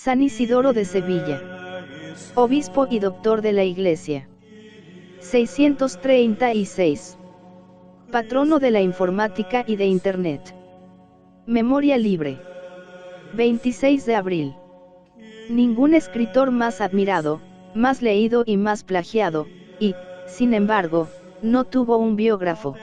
San Isidoro de Sevilla. Obispo y doctor de la Iglesia. 636. Patrono de la informática y de Internet. Memoria libre. 26 de abril. Ningún escritor más admirado, más leído y más plagiado, y, sin embargo, no tuvo un biógrafo.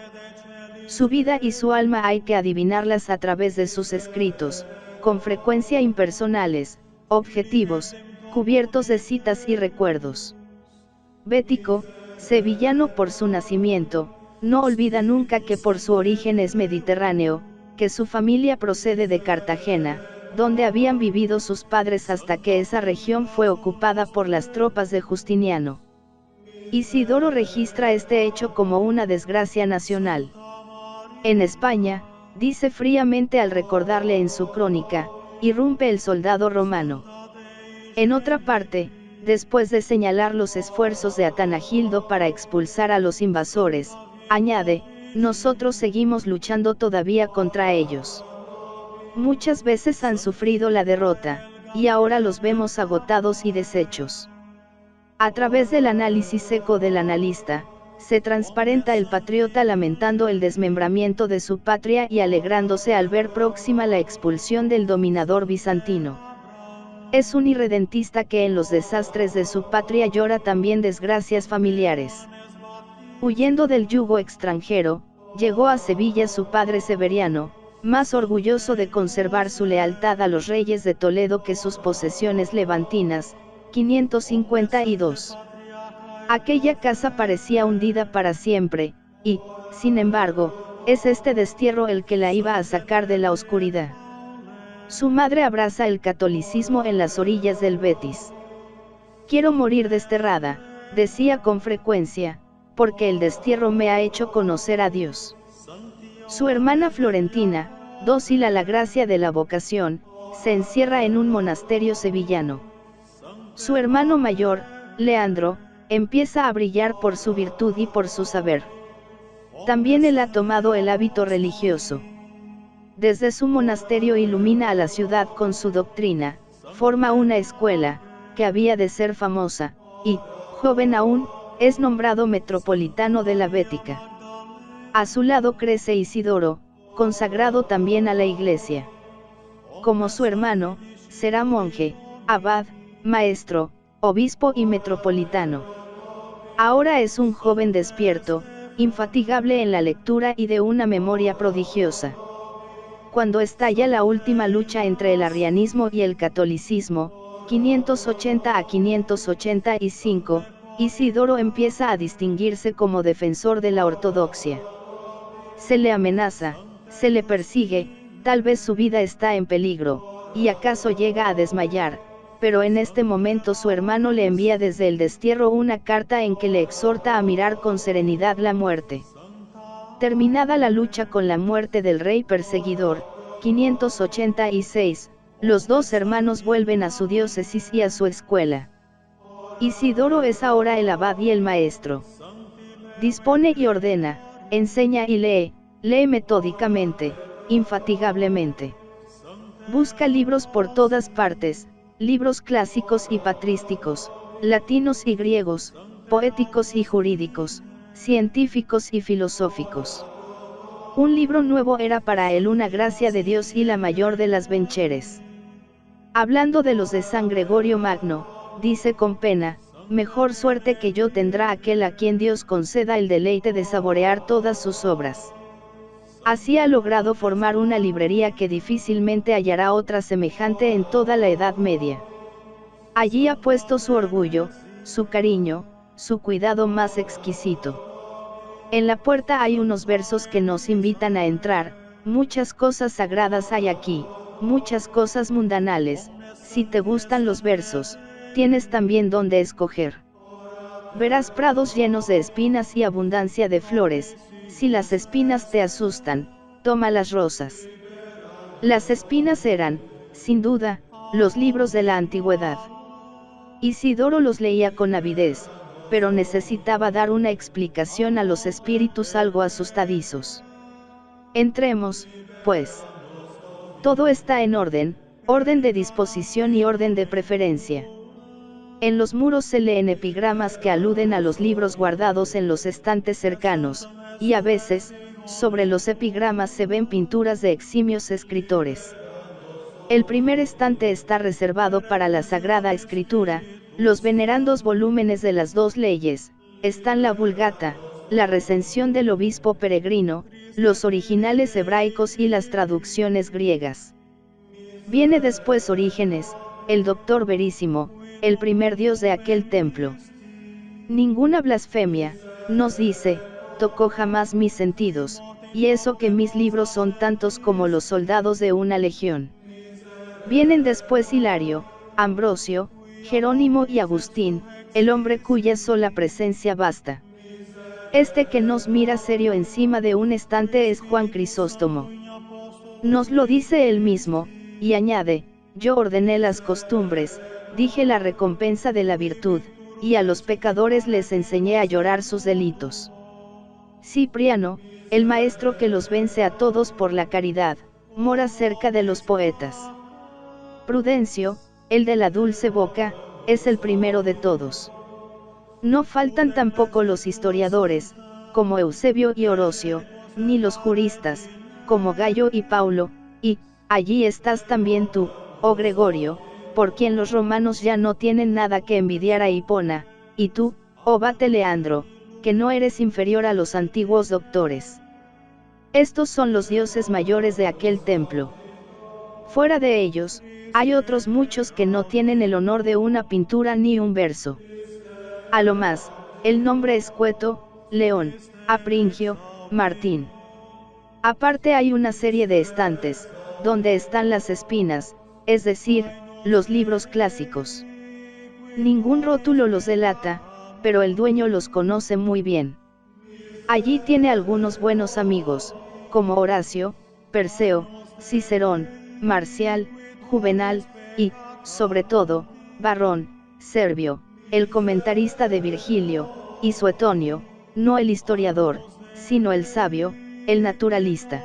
Su vida y su alma hay que adivinarlas a través de sus escritos, con frecuencia impersonales, objetivos, cubiertos de citas y recuerdos. Bético, sevillano por su nacimiento, no olvida nunca que por su origen es mediterráneo, que su familia procede de Cartagena, donde habían vivido sus padres hasta que esa región fue ocupada por las tropas de Justiniano. Isidoro registra este hecho como una desgracia nacional. En España, dice fríamente al recordarle en su crónica, irrumpe el soldado romano. En otra parte, después de señalar los esfuerzos de Atanagildo para expulsar a los invasores, añade, nosotros seguimos luchando todavía contra ellos. Muchas veces han sufrido la derrota, y ahora los vemos agotados y deshechos. A través del análisis seco del analista, se transparenta el patriota lamentando el desmembramiento de su patria y alegrándose al ver próxima la expulsión del dominador bizantino. Es un irredentista que en los desastres de su patria llora también desgracias familiares. Huyendo del yugo extranjero, llegó a Sevilla su padre Severiano, más orgulloso de conservar su lealtad a los reyes de Toledo que sus posesiones levantinas, 552. Aquella casa parecía hundida para siempre, y, sin embargo, es este destierro el que la iba a sacar de la oscuridad. Su madre abraza el catolicismo en las orillas del Betis. Quiero morir desterrada, decía con frecuencia, porque el destierro me ha hecho conocer a Dios. Su hermana Florentina, dócil a la gracia de la vocación, se encierra en un monasterio sevillano. Su hermano mayor, Leandro, empieza a brillar por su virtud y por su saber. También él ha tomado el hábito religioso. Desde su monasterio ilumina a la ciudad con su doctrina, forma una escuela, que había de ser famosa, y, joven aún, es nombrado metropolitano de la Bética. A su lado crece Isidoro, consagrado también a la Iglesia. Como su hermano, será monje, abad, maestro, obispo y metropolitano. Ahora es un joven despierto, infatigable en la lectura y de una memoria prodigiosa. Cuando estalla la última lucha entre el arrianismo y el catolicismo, 580 a 585, Isidoro empieza a distinguirse como defensor de la ortodoxia. Se le amenaza, se le persigue, tal vez su vida está en peligro, y acaso llega a desmayar, pero en este momento su hermano le envía desde el destierro una carta en que le exhorta a mirar con serenidad la muerte. Terminada la lucha con la muerte del rey perseguidor, 586, los dos hermanos vuelven a su diócesis y a su escuela. Isidoro es ahora el abad y el maestro. Dispone y ordena, enseña y lee metódicamente, infatigablemente. Busca libros por todas partes, libros clásicos y patrísticos, latinos y griegos, poéticos y jurídicos, científicos y filosóficos. Un libro nuevo era para él una gracia de Dios y la mayor de las bencheres. Hablando de los de San Gregorio Magno, dice con pena, mejor suerte que yo tendrá aquel a quien Dios conceda el deleite de saborear todas sus obras. Así ha logrado formar una librería que difícilmente hallará otra semejante en toda la Edad Media. Allí ha puesto su orgullo, su cariño, su cuidado más exquisito. En la puerta hay unos versos que nos invitan a entrar, muchas cosas sagradas hay aquí, muchas cosas mundanales, si te gustan los versos, tienes también donde escoger. Verás prados llenos de espinas y abundancia de flores, si las espinas te asustan, toma las rosas. Las espinas eran, sin duda, los libros de la antigüedad. Isidoro los leía con avidez, pero necesitaba dar una explicación a los espíritus algo asustadizos. Entremos, pues. Todo está en orden, orden de disposición y orden de preferencia. En los muros se leen epigramas que aluden a los libros guardados en los estantes cercanos, y a veces, sobre los epigramas se ven pinturas de eximios escritores. El primer estante está reservado para la Sagrada Escritura, los venerandos volúmenes de las dos leyes, están la Vulgata, la recensión del obispo peregrino, los originales hebraicos y las traducciones griegas. Viene después Orígenes, el doctor verísimo, el primer dios de aquel templo. Ninguna blasfemia, nos dice, tocó jamás mis sentidos, y eso que mis libros son tantos como los soldados de una legión. Vienen después Hilario, Ambrosio, Jerónimo y Agustín, el hombre cuya sola presencia basta. Este que nos mira serio encima de un estante es Juan Crisóstomo. Nos lo dice él mismo, y añade, yo ordené las costumbres, dije la recompensa de la virtud, y a los pecadores les enseñé a llorar sus delitos. Cipriano, el maestro que los vence a todos por la caridad, mora cerca de los poetas. Prudencio, el de la dulce boca, es el primero de todos. No faltan tampoco los historiadores, como Eusebio y Orocio, ni los juristas, como Gallo y Paulo, y, allí estás también tú, oh Gregorio, por quien los romanos ya no tienen nada que envidiar a Hipona, y tú, oh Bate Leandro, que no eres inferior a los antiguos doctores. Estos son los dioses mayores de aquel templo. Fuera de ellos, hay otros muchos que no tienen el honor de una pintura ni un verso. A lo más, el nombre escueto, León, Apringio, Martín. Aparte hay una serie de estantes, donde están las espinas, es decir, los libros clásicos. Ningún rótulo los delata, pero el dueño los conoce muy bien. Allí tiene algunos buenos amigos, como Horacio, Perseo, Cicerón, Marcial, Juvenal, y, sobre todo, Varrón, Servio, el comentarista de Virgilio, y Suetonio, no el historiador, sino el sabio, el naturalista.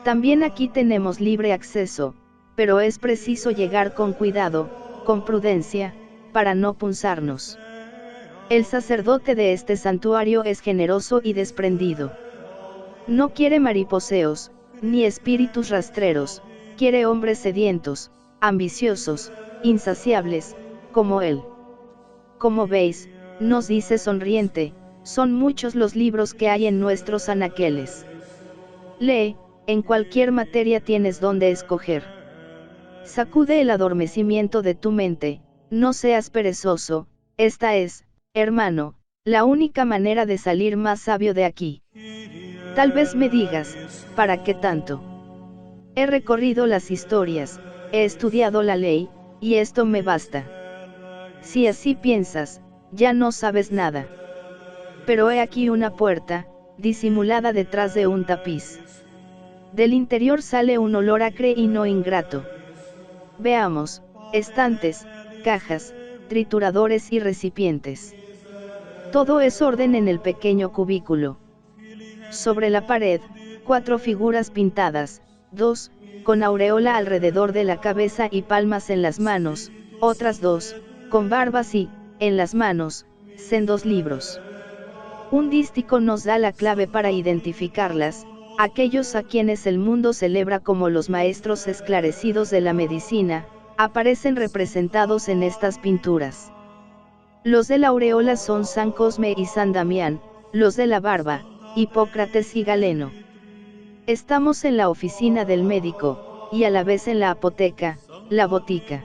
También aquí tenemos libre acceso, pero es preciso llegar con cuidado, con prudencia, para no punzarnos. El sacerdote de este santuario es generoso y desprendido. No quiere mariposeos, ni espíritus rastreros, quiere hombres sedientos, ambiciosos, insaciables, como él. Como veis, nos dice sonriente, son muchos los libros que hay en nuestros anaqueles. Lee, en cualquier materia tienes donde escoger. Sacude el adormecimiento de tu mente, no seas perezoso, esta es, hermano, la única manera de salir más sabio de aquí. Tal vez me digas, ¿para qué tanto? He recorrido las historias, he estudiado la ley, y esto me basta. Si así piensas, ya no sabes nada. Pero he aquí una puerta, disimulada detrás de un tapiz. Del interior sale un olor acre y no ingrato. Veamos, estantes, cajas, trituradores y recipientes. Todo es orden en el pequeño cubículo. Sobre la pared, 4 figuras pintadas, 2, con aureola alrededor de la cabeza y palmas en las manos, otras 2, con barbas y, en las manos, sendos libros. Un dístico nos da la clave para identificarlas, aquellos a quienes el mundo celebra como los maestros esclarecidos de la medicina, aparecen representados en estas pinturas. Los de la aureola son San Cosme y San Damián, los de la barba, Hipócrates y Galeno. Estamos en la oficina del médico, y a la vez en la apoteca, la botica.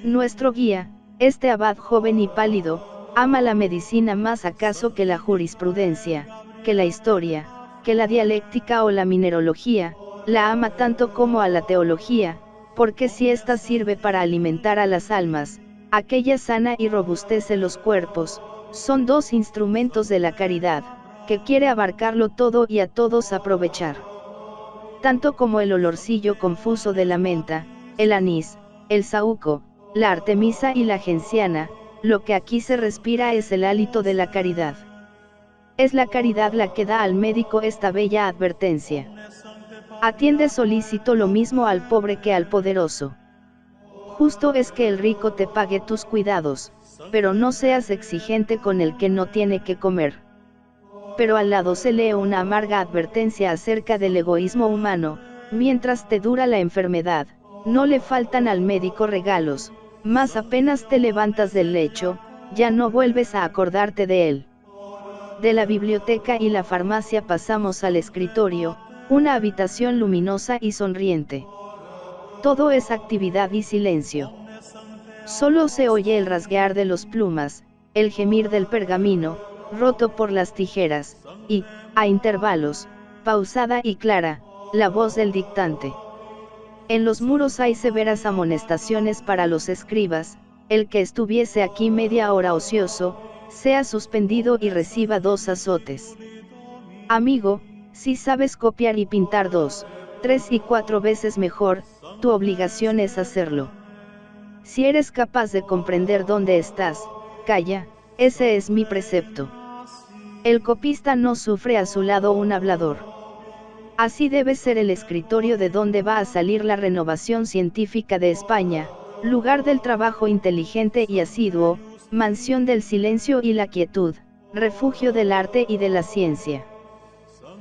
Nuestro guía, este abad joven y pálido, ama la medicina más acaso que la jurisprudencia, que la historia, que la dialéctica o la mineralogía, la ama tanto como a la teología, porque si ésta sirve para alimentar a las almas, aquella sana y robustece los cuerpos, son 2 instrumentos de la caridad, que quiere abarcarlo todo y a todos aprovechar. Tanto como el olorcillo confuso de la menta, el anís, el saúco, la artemisa y la genciana, lo que aquí se respira es el hálito de la caridad. Es la caridad la que da al médico esta bella advertencia. Atiende solícito lo mismo al pobre que al poderoso. Justo es que el rico te pague tus cuidados, pero no seas exigente con el que no tiene que comer. Pero al lado se lee una amarga advertencia acerca del egoísmo humano: mientras te dura la enfermedad, no le faltan al médico regalos, mas apenas te levantas del lecho, ya no vuelves a acordarte de él. De la biblioteca y la farmacia pasamos al escritorio, una habitación luminosa y sonriente. Todo es actividad y silencio. Solo se oye el rasguear de los plumas, el gemir del pergamino, roto por las tijeras, y, a intervalos, pausada y clara, la voz del dictante. En los muros hay severas amonestaciones para los escribas: el que estuviese aquí media hora ocioso, sea suspendido y reciba 2 azotes. Amigo, si sabes copiar y pintar 2, 3 y 4 veces mejor, tu obligación es hacerlo. Si eres capaz de comprender dónde estás, calla, ese es mi precepto. El copista no sufre a su lado un hablador. Así debe ser el escritorio de donde va a salir la renovación científica de España, lugar del trabajo inteligente y asiduo, mansión del silencio y la quietud, refugio del arte y de la ciencia.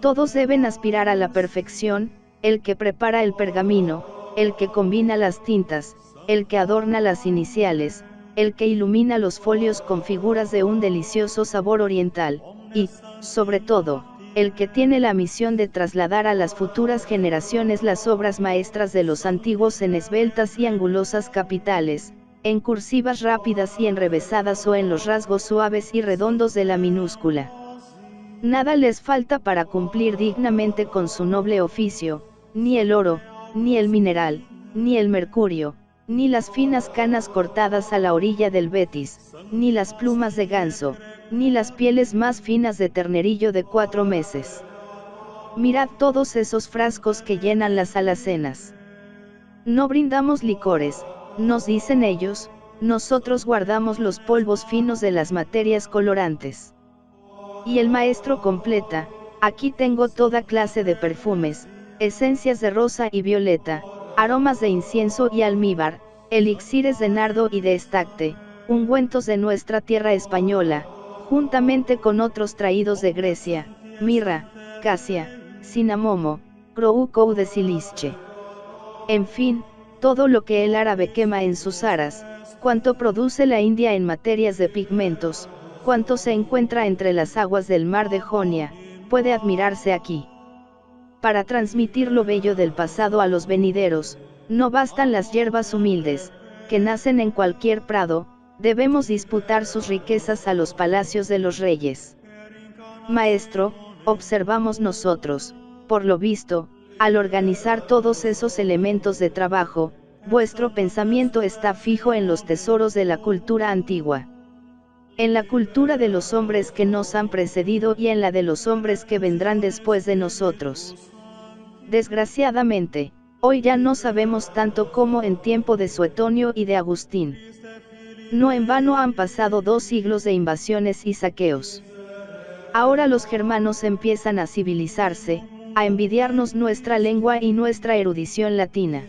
Todos deben aspirar a la perfección: el que prepara el pergamino, el que combina las tintas, el que adorna las iniciales, el que ilumina los folios con figuras de un delicioso sabor oriental, y, sobre todo, el que tiene la misión de trasladar a las futuras generaciones las obras maestras de los antiguos en esbeltas y angulosas capitales, en cursivas rápidas y enrevesadas o en los rasgos suaves y redondos de la minúscula. Nada les falta para cumplir dignamente con su noble oficio: ni el oro, ni el mineral, ni el mercurio, ni las finas canas cortadas a la orilla del Betis, ni las plumas de ganso, ni las pieles más finas de ternerillo de 4 meses. Mirad todos esos frascos que llenan las alacenas. No brindamos licores, nos dicen ellos, nosotros guardamos los polvos finos de las materias colorantes. Y el maestro completa: aquí tengo toda clase de perfumes, esencias de rosa y violeta, aromas de incienso y almíbar, elixires de nardo y de estacte, ungüentos de nuestra tierra española, juntamente con otros traídos de Grecia: mirra, casia, cinamomo, croucou de silische. En fin, todo lo que el árabe quema en sus aras, cuanto produce la India en materias de pigmentos, cuanto se encuentra entre las aguas del mar de Jonia, puede admirarse aquí. Para transmitir lo bello del pasado a los venideros, no bastan las hierbas humildes, que nacen en cualquier prado, debemos disputar sus riquezas a los palacios de los reyes. Maestro, observamos nosotros, por lo visto, al organizar todos esos elementos de trabajo, vuestro pensamiento está fijo en los tesoros de la cultura antigua. En la cultura de los hombres que nos han precedido y en la de los hombres que vendrán después de nosotros. Desgraciadamente, hoy ya no sabemos tanto como en tiempo de Suetonio y de Agustín. No en vano han pasado 2 siglos de invasiones y saqueos. Ahora los germanos empiezan a civilizarse, a envidiarnos nuestra lengua y nuestra erudición latina.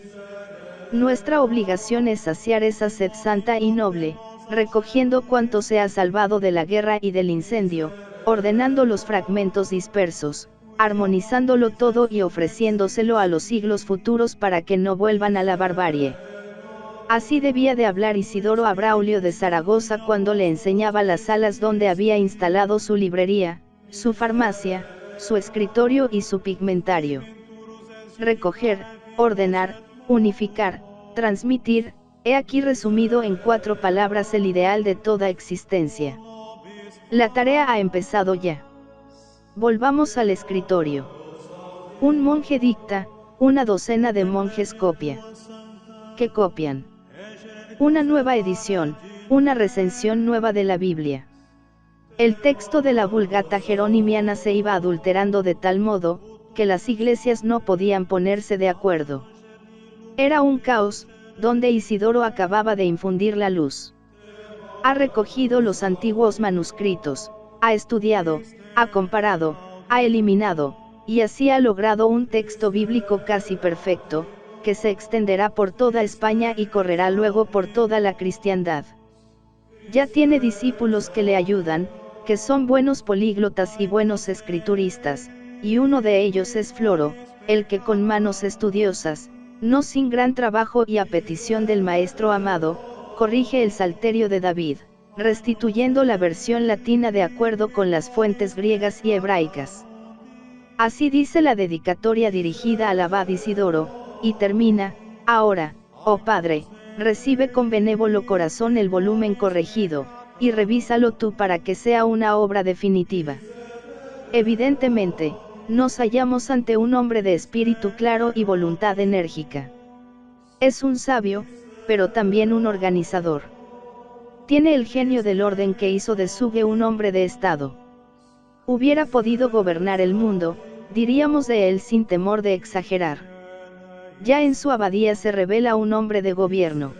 Nuestra obligación es saciar esa sed santa y noble, recogiendo cuanto se ha salvado de la guerra y del incendio, ordenando los fragmentos dispersos, armonizándolo todo y ofreciéndoselo a los siglos futuros para que no vuelvan a la barbarie. Así debía de hablar Isidoro a Braulio de Zaragoza cuando le enseñaba las salas donde había instalado su librería, su farmacia, su escritorio y su pigmentario. Recoger, ordenar, unificar, transmitir, he aquí resumido en 4 palabras el ideal de toda existencia. La tarea ha empezado ya. Volvamos al escritorio. Un monje dicta, una docena de monjes copia. ¿Qué copian? Una nueva edición, una recensión nueva de la Biblia. El texto de la Vulgata jeronimiana se iba adulterando de tal modo, que las iglesias no podían ponerse de acuerdo. Era un caos, donde Isidoro acababa de infundir la luz. Ha recogido los antiguos manuscritos, ha estudiado, ha comparado, ha eliminado, y así ha logrado un texto bíblico casi perfecto, que se extenderá por toda España y correrá luego por toda la cristiandad. Ya tiene discípulos que le ayudan, que son buenos políglotas y buenos escrituristas, y uno de ellos es Floro, el que con manos estudiosas, no sin gran trabajo y a petición del maestro amado, corrige el Salterio de David, restituyendo la versión latina de acuerdo con las fuentes griegas y hebraicas. Así dice la dedicatoria dirigida al abad Isidoro, y termina: ahora, oh Padre, recibe con benévolo corazón el volumen corregido, y revísalo tú para que sea una obra definitiva. Evidentemente, nos hallamos ante un hombre de espíritu claro y voluntad enérgica. Es un sabio, pero también un organizador. Tiene el genio del orden que hizo de Suge un hombre de Estado. Hubiera podido gobernar el mundo, diríamos de él sin temor de exagerar. Ya en su abadía se revela un hombre de gobierno.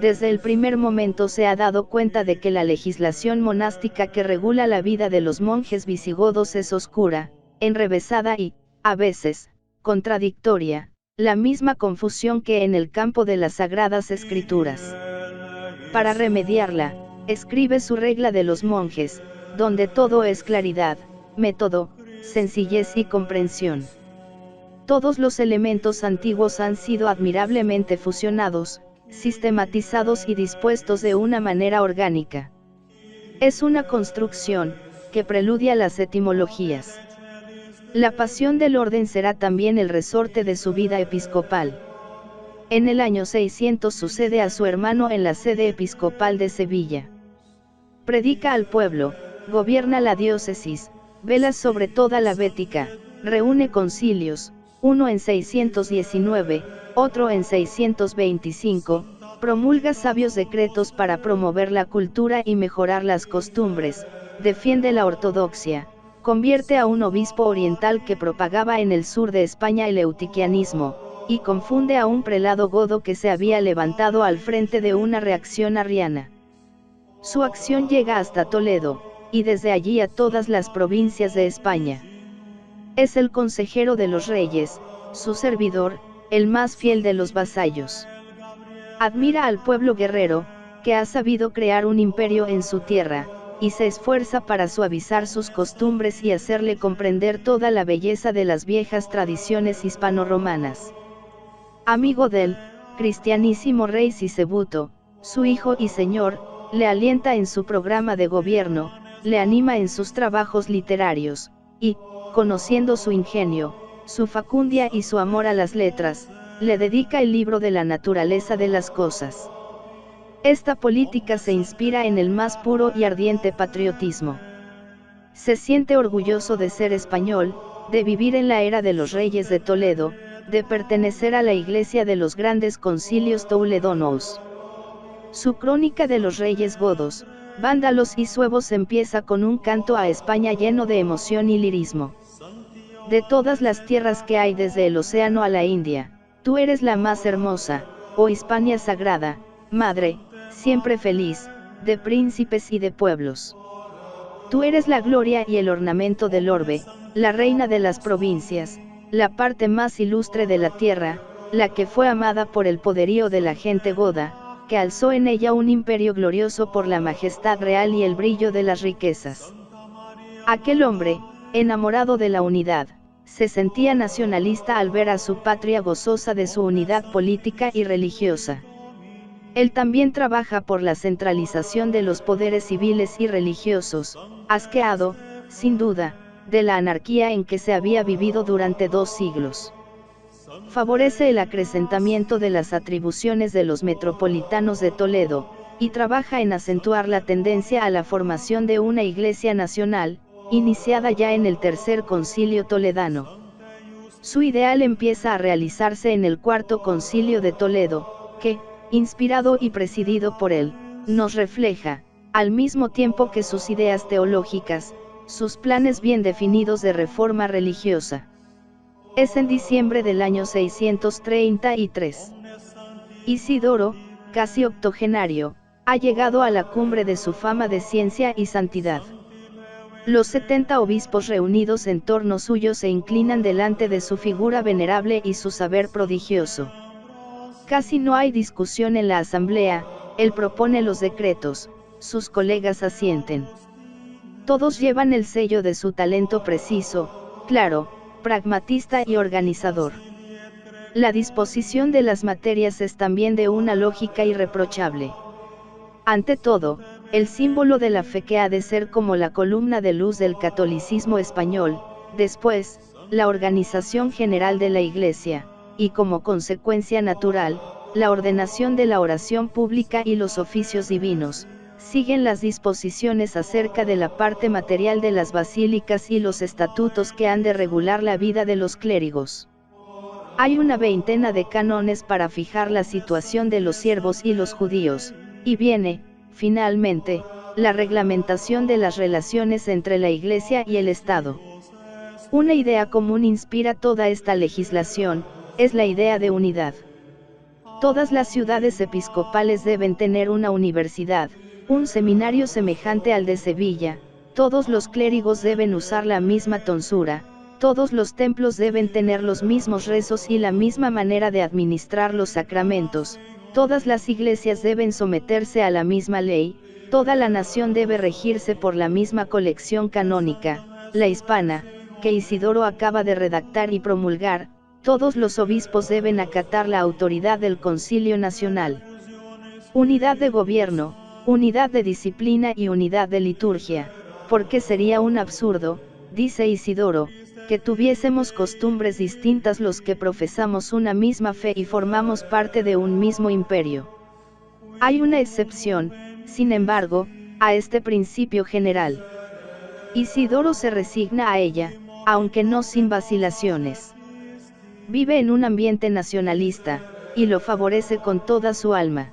Desde el primer momento se ha dado cuenta de que la legislación monástica que regula la vida de los monjes visigodos es oscura, enrevesada y, a veces, contradictoria, la misma confusión que en el campo de las Sagradas Escrituras. Para remediarla, escribe su regla de los monjes, donde todo es claridad, método, sencillez y comprensión. Todos los elementos antiguos han sido admirablemente fusionados, sistematizados y dispuestos de una manera orgánica. Es una construcción, que preludia las etimologías. La pasión del orden será también el resorte de su vida episcopal. En el año 600 sucede a su hermano en la sede episcopal de Sevilla. Predica al pueblo, gobierna la diócesis, vela sobre toda la Bética, reúne concilios, uno en 619, otro en 625, promulga sabios decretos para promover la cultura y mejorar las costumbres, defiende la ortodoxia, convierte a un obispo oriental que propagaba en el sur de España el eutiquianismo, y confunde a un prelado godo que se había levantado al frente de una reacción arriana. Su acción llega hasta Toledo, y desde allí a todas las provincias de España. Es el consejero de los reyes, su servidor, el más fiel de los vasallos. Admira al pueblo guerrero, que ha sabido crear un imperio en su tierra, y se esfuerza para suavizar sus costumbres y hacerle comprender toda la belleza de las viejas tradiciones hispano-romanas. Amigo del cristianísimo rey Sisebuto, su hijo y señor, le alienta en su programa de gobierno, le anima en sus trabajos literarios, y, conociendo su ingenio, su facundia y su amor a las letras, le dedica el libro de la naturaleza de las cosas. Esta política se inspira en el más puro y ardiente patriotismo. Se siente orgulloso de ser español, de vivir en la era de los reyes de Toledo, de pertenecer a la iglesia de los grandes concilios touledonos. Su crónica de los reyes godos, vándalos y suevos empieza con un canto a España lleno de emoción y lirismo. De todas las tierras que hay desde el océano a la India, tú eres la más hermosa, oh Hispania sagrada, madre, siempre feliz, de príncipes y de pueblos. Tú eres la gloria y el ornamento del orbe, la reina de las provincias, la parte más ilustre de la tierra, la que fue amada por el poderío de la gente goda, que alzó en ella un imperio glorioso por la majestad real y el brillo de las riquezas. Aquel hombre, enamorado de la unidad, se sentía nacionalista al ver a su patria gozosa de su unidad política y religiosa. Él también trabaja por la centralización de los poderes civiles y religiosos, asqueado, sin duda, de la anarquía en que se había vivido durante 2 siglos. Favorece el acrecentamiento de las atribuciones de los metropolitanos de Toledo, y trabaja en acentuar la tendencia a la formación de una iglesia nacional, iniciada ya en el Tercer Concilio Toledano. Su ideal empieza a realizarse en el Cuarto Concilio de Toledo, que, inspirado y presidido por él, nos refleja, al mismo tiempo que sus ideas teológicas, sus planes bien definidos de reforma religiosa. Es en diciembre del año 633. Isidoro, casi octogenario, ha llegado a la cumbre de su fama de ciencia y santidad. Los 70 obispos reunidos en torno suyo se inclinan delante de su figura venerable y su saber prodigioso. Casi no hay discusión en la asamblea, él propone los decretos, sus colegas asienten. Todos llevan el sello de su talento preciso, claro, pragmatista y organizador. La disposición de las materias es también de una lógica irreprochable. Ante todo, el símbolo de la fe que ha de ser como la columna de luz del catolicismo español, después, la organización general de la Iglesia, y como consecuencia natural, la ordenación de la oración pública y los oficios divinos, siguen las disposiciones acerca de la parte material de las basílicas y los estatutos que han de regular la vida de los clérigos. Hay una veintena de cánones para fijar la situación de los siervos y los judíos, y viene, finalmente, la reglamentación de las relaciones entre la Iglesia y el Estado. Una idea común inspira toda esta legislación, es la idea de unidad. Todas las ciudades episcopales deben tener una universidad, un seminario semejante al de Sevilla, todos los clérigos deben usar la misma tonsura, todos los templos deben tener los mismos rezos y la misma manera de administrar los sacramentos, todas las iglesias deben someterse a la misma ley, toda la nación debe regirse por la misma colección canónica, la hispana, que Isidoro acaba de redactar y promulgar, todos los obispos deben acatar la autoridad del Concilio Nacional. Unidad de gobierno, unidad de disciplina y unidad de liturgia, porque sería un absurdo, dice Isidoro, que tuviésemos costumbres distintas los que profesamos una misma fe y formamos parte de un mismo imperio. Hay una excepción, sin embargo, a este principio general. Isidoro se resigna a ella, aunque no sin vacilaciones. Vive en un ambiente nacionalista, y lo favorece con toda su alma.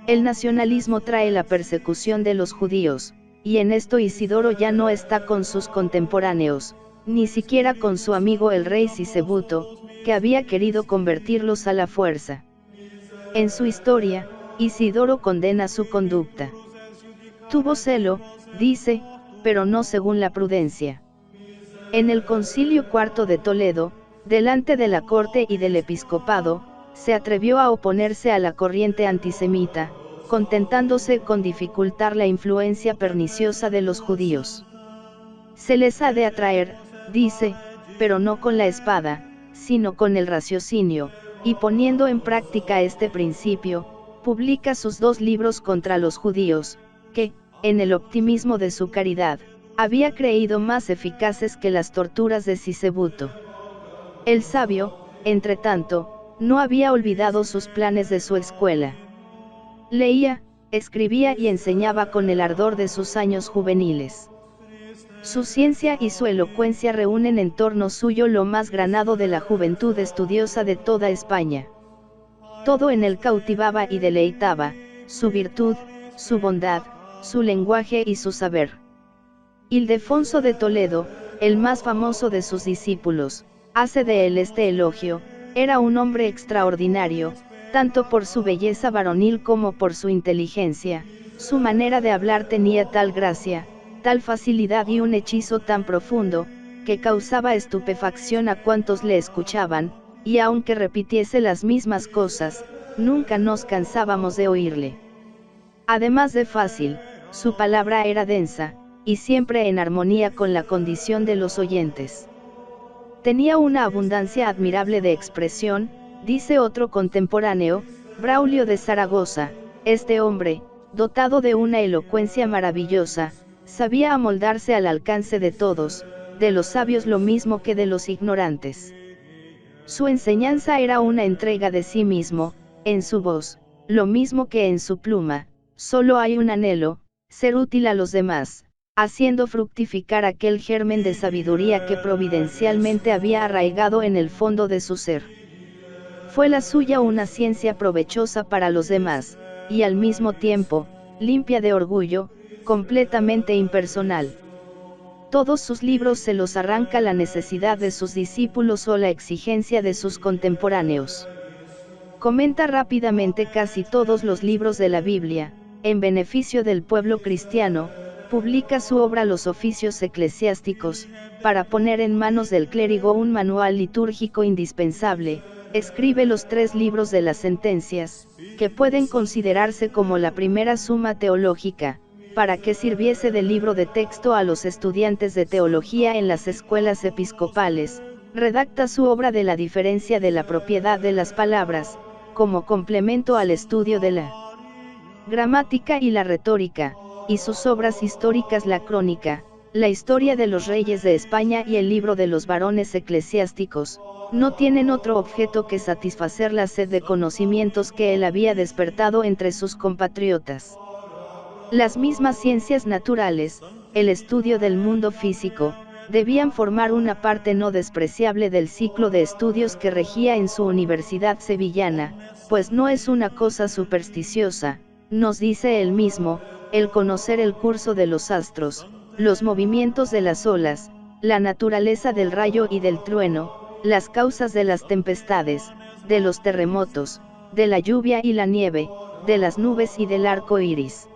El nacionalismo trae la persecución de los judíos, y en esto Isidoro ya no está con sus contemporáneos, ni siquiera con su amigo el rey Sisebuto, que había querido convertirlos a la fuerza. En su historia, Isidoro condena su conducta. Tuvo celo, dice, pero no según la prudencia. En el Concilio IV de Toledo, delante de la corte y del episcopado, se atrevió a oponerse a la corriente antisemita, contentándose con dificultar la influencia perniciosa de los judíos. Se les ha de atraer, dice, pero no con la espada, sino con el raciocinio, y poniendo en práctica este principio, publica sus 2 libros contra los judíos, que, en el optimismo de su caridad, había creído más eficaces que las torturas de Sisebuto. El sabio, entretanto, no había olvidado sus planes de su escuela. Leía, escribía y enseñaba con el ardor de sus años juveniles. Su ciencia y su elocuencia reúnen en torno suyo lo más granado de la juventud estudiosa de toda España. Todo en él cautivaba y deleitaba, su virtud, su bondad, su lenguaje y su saber. Ildefonso de Toledo, el más famoso de sus discípulos, hace de él este elogio: era un hombre extraordinario, tanto por su belleza varonil como por su inteligencia, su manera de hablar tenía tal gracia, tal facilidad y un hechizo tan profundo, que causaba estupefacción a cuantos le escuchaban, y aunque repitiese las mismas cosas, nunca nos cansábamos de oírle. Además de fácil, su palabra era densa, y siempre en armonía con la condición de los oyentes. Tenía una abundancia admirable de expresión, dice otro contemporáneo, Braulio de Zaragoza: este hombre, dotado de una elocuencia maravillosa, sabía amoldarse al alcance de todos, de los sabios lo mismo que de los ignorantes. Su enseñanza era una entrega de sí mismo, en su voz, lo mismo que en su pluma, solo hay un anhelo, ser útil a los demás, haciendo fructificar aquel germen de sabiduría que providencialmente había arraigado en el fondo de su ser. Fue la suya una ciencia provechosa para los demás, y al mismo tiempo, limpia de orgullo, completamente impersonal. Todos sus libros se los arranca la necesidad de sus discípulos o la exigencia de sus contemporáneos. Comenta rápidamente casi todos los libros de la Biblia, en beneficio del pueblo cristiano, Publica su obra Los oficios eclesiásticos, para poner en manos del clérigo un manual litúrgico indispensable. Escribe los 3 libros de las sentencias, que pueden considerarse como la primera suma teológica, para que sirviese de libro de texto a los estudiantes de teología en las escuelas episcopales. Redacta su obra de la diferencia de la propiedad de las palabras, como complemento al estudio de la gramática y la retórica, y sus obras históricas la crónica, la historia de los reyes de España y el libro de los varones eclesiásticos, no tienen otro objeto que satisfacer la sed de conocimientos que él había despertado entre sus compatriotas. Las mismas ciencias naturales, el estudio del mundo físico, debían formar una parte no despreciable del ciclo de estudios que regía en su universidad sevillana, pues no es una cosa supersticiosa, nos dice él mismo, el conocer el curso de los astros, los movimientos de las olas, la naturaleza del rayo y del trueno, las causas de las tempestades, de los terremotos, de la lluvia y la nieve, de las nubes y del arco iris.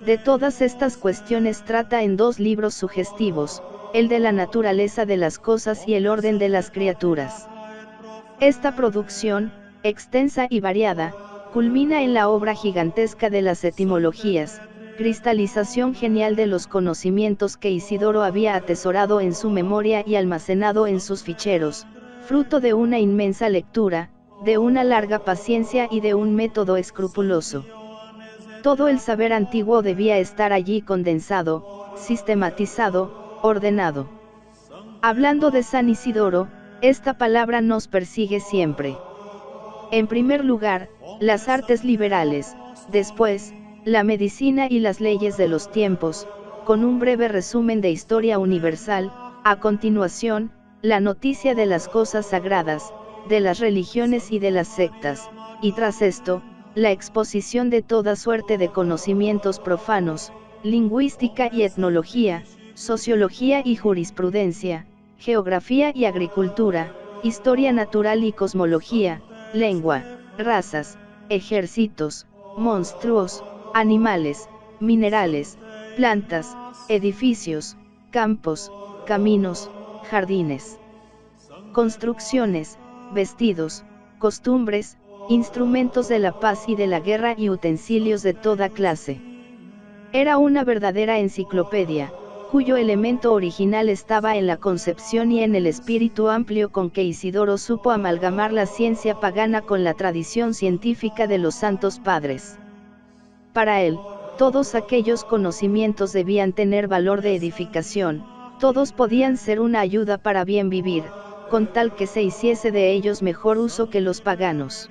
De todas estas cuestiones trata en 2 libros sugestivos, el de la naturaleza de las cosas y el orden de las criaturas. Esta producción, extensa y variada, culmina en la obra gigantesca de las etimologías, cristalización genial de los conocimientos que Isidoro había atesorado en su memoria y almacenado en sus ficheros, fruto de una inmensa lectura, de una larga paciencia y de un método escrupuloso. Todo el saber antiguo debía estar allí condensado, sistematizado, ordenado. Hablando de San Isidoro, esta palabra nos persigue siempre. En primer lugar, las artes liberales, después, la medicina y las leyes de los tiempos, con un breve resumen de historia universal, a continuación, la noticia de las cosas sagradas, de las religiones y de las sectas, y tras esto, la exposición de toda suerte de conocimientos profanos, lingüística y etnología, sociología y jurisprudencia, geografía y agricultura, historia natural y cosmología, lengua, razas, ejércitos, monstruos, animales, minerales, plantas, edificios, campos, caminos, jardines, construcciones, vestidos, costumbres, instrumentos de la paz y de la guerra y utensilios de toda clase. Era una verdadera enciclopedia, cuyo elemento original estaba en la concepción y en el espíritu amplio con que Isidoro supo amalgamar la ciencia pagana con la tradición científica de los santos padres. Para él, todos aquellos conocimientos debían tener valor de edificación, todos podían ser una ayuda para bien vivir, con tal que se hiciese de ellos mejor uso que los paganos.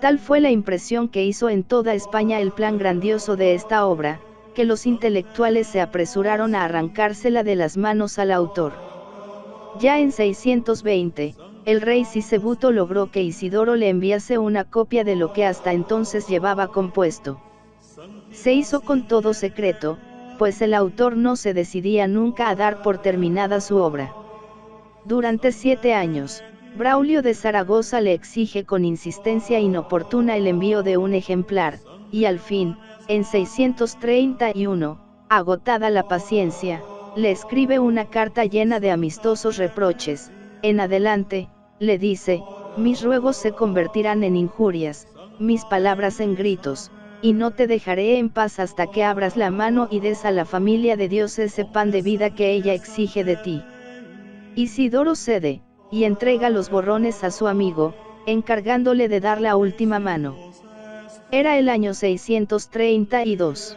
Tal fue la impresión que hizo en toda España el plan grandioso de esta obra, que los intelectuales se apresuraron a arrancársela de las manos al autor. Ya en 620, el rey Sisebuto logró que Isidoro le enviase una copia de lo que hasta entonces llevaba compuesto. Se hizo con todo secreto, pues el autor no se decidía nunca a dar por terminada su obra. Durante 7 años, Braulio de Zaragoza le exige con insistencia inoportuna el envío de un ejemplar, y al fin, en 631, agotada la paciencia, le escribe una carta llena de amistosos reproches. En adelante, le dice, mis ruegos se convertirán en injurias, mis palabras en gritos, y no te dejaré en paz hasta que abras la mano y des a la familia de Dios ese pan de vida que ella exige de ti. Isidoro cede, y entrega los borrones a su amigo, encargándole de dar la última mano. Era el año 632.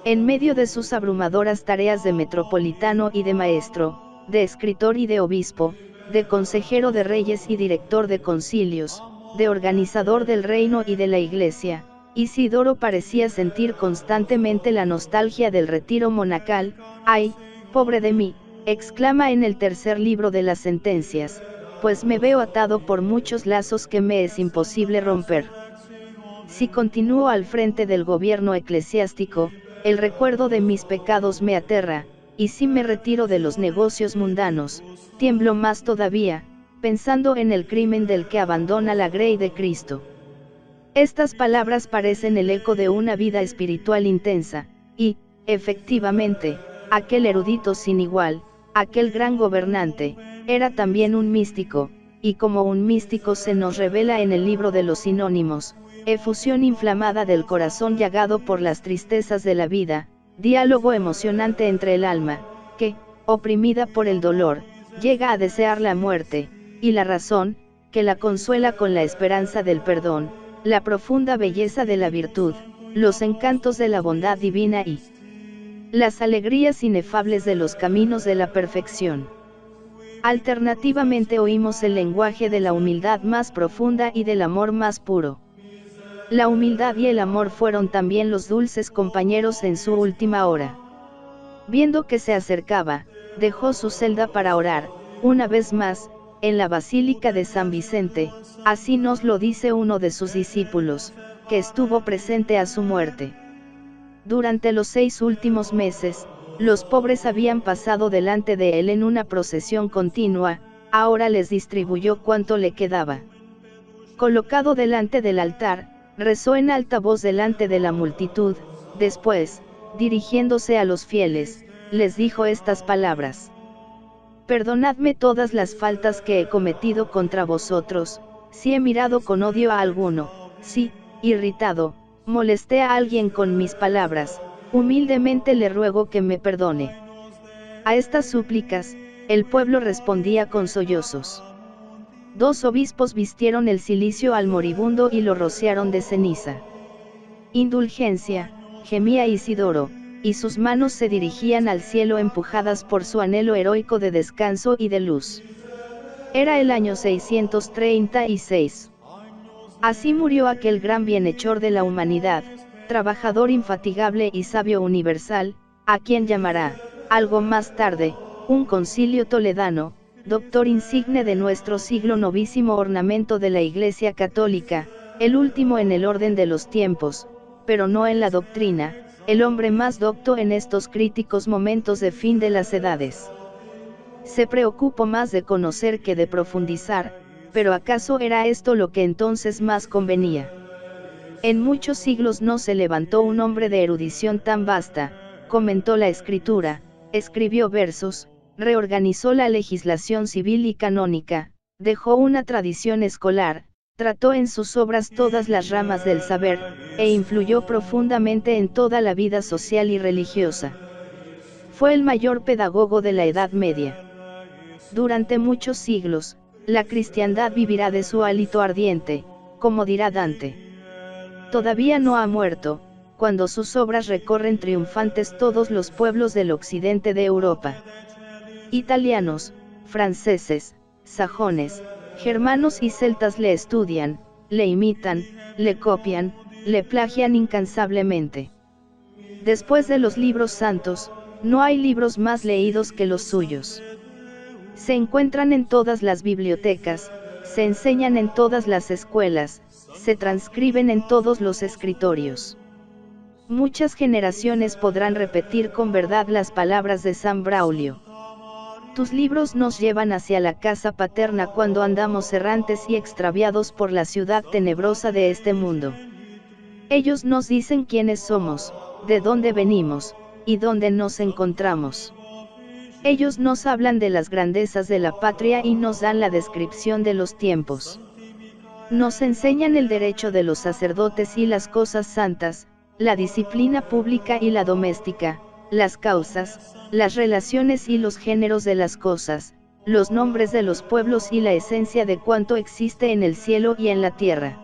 En medio de sus abrumadoras tareas de metropolitano y de maestro, de escritor y de obispo, de consejero de reyes y director de concilios, de organizador del reino y de la iglesia, Isidoro parecía sentir constantemente la nostalgia del retiro monacal. ¡Ay, pobre de mí!, exclama en el tercer libro de las sentencias, pues me veo atado por muchos lazos que me es imposible romper. Si continúo al frente del gobierno eclesiástico, el recuerdo de mis pecados me aterra, y si me retiro de los negocios mundanos, tiemblo más todavía, pensando en el crimen del que abandona la grey de Cristo. Estas palabras parecen el eco de una vida espiritual intensa, y, Efectivamente, aquel erudito sin igual, aquel gran gobernante, era también un místico, y como un místico se nos revela en el libro de los sinónimos, efusión inflamada del corazón llagado por las tristezas de la vida, diálogo emocionante entre el alma, que, oprimida por el dolor, llega a desear la muerte, y la razón, que la consuela con la esperanza del perdón, la profunda belleza de la virtud, los encantos de la bondad divina y las alegrías inefables de los caminos de la perfección. Alternativamente oímos el lenguaje de la humildad más profunda y del amor más puro. La humildad y el amor fueron también los dulces compañeros en su última hora. Viendo que se acercaba, dejó su celda para orar, una vez más, en la Basílica de San Vicente, así nos lo dice uno de sus discípulos, que estuvo presente a su muerte. Durante los 6 últimos meses, los pobres habían pasado delante de él en una procesión continua, ahora les distribuyó cuanto le quedaba. Colocado delante del altar, rezó en alta voz delante de la multitud, después, dirigiéndose a los fieles, les dijo estas palabras: Perdonadme todas las faltas que he cometido contra vosotros, si he mirado con odio a alguno, si, irritado, molesté a alguien con mis palabras, humildemente le ruego que me perdone. A estas súplicas, el pueblo respondía con sollozos. 2 obispos vistieron el cilicio al moribundo y lo rociaron de ceniza. Indulgencia, gemía Isidoro, y sus manos se dirigían al cielo empujadas por su anhelo heroico de descanso y de luz. Era el año 636. Así murió aquel gran bienhechor de la humanidad, trabajador infatigable y sabio universal, a quien llamará, algo más tarde, un concilio toledano, doctor insigne de nuestro siglo, novísimo ornamento de la Iglesia Católica, el último en el orden de los tiempos, pero no en la doctrina, el hombre más docto en estos críticos momentos de fin de las edades. Se preocupó más de conocer que de profundizar, pero ¿acaso era esto lo que entonces más convenía? En muchos siglos no se levantó un hombre de erudición tan vasta, comentó la escritura, escribió versos, reorganizó la legislación civil y canónica, dejó una tradición escolar, trató en sus obras todas las ramas del saber, e influyó profundamente en toda la vida social y religiosa. Fue el mayor pedagogo de la Edad Media. Durante muchos siglos, la cristiandad vivirá de su hálito ardiente, como dirá Dante. Todavía no ha muerto, cuando sus obras recorren triunfantes todos los pueblos del occidente de Europa. Italianos, franceses, sajones, germanos y celtas le estudian, le imitan, le copian, le plagian incansablemente. Después de los libros santos, no hay libros más leídos que los suyos. Se encuentran en todas las bibliotecas, se enseñan en todas las escuelas, se transcriben en todos los escritorios. Muchas generaciones podrán repetir con verdad las palabras de San Braulio. Tus libros nos llevan hacia la casa paterna cuando andamos errantes y extraviados por la ciudad tenebrosa de este mundo. Ellos nos dicen quiénes somos, de dónde venimos, y dónde nos encontramos. Ellos nos hablan de las grandezas de la patria y nos dan la descripción de los tiempos. Nos enseñan el derecho de los sacerdotes y las cosas santas, la disciplina pública y la doméstica, las causas, las relaciones y los géneros de las cosas, los nombres de los pueblos y la esencia de cuanto existe en el cielo y en la tierra.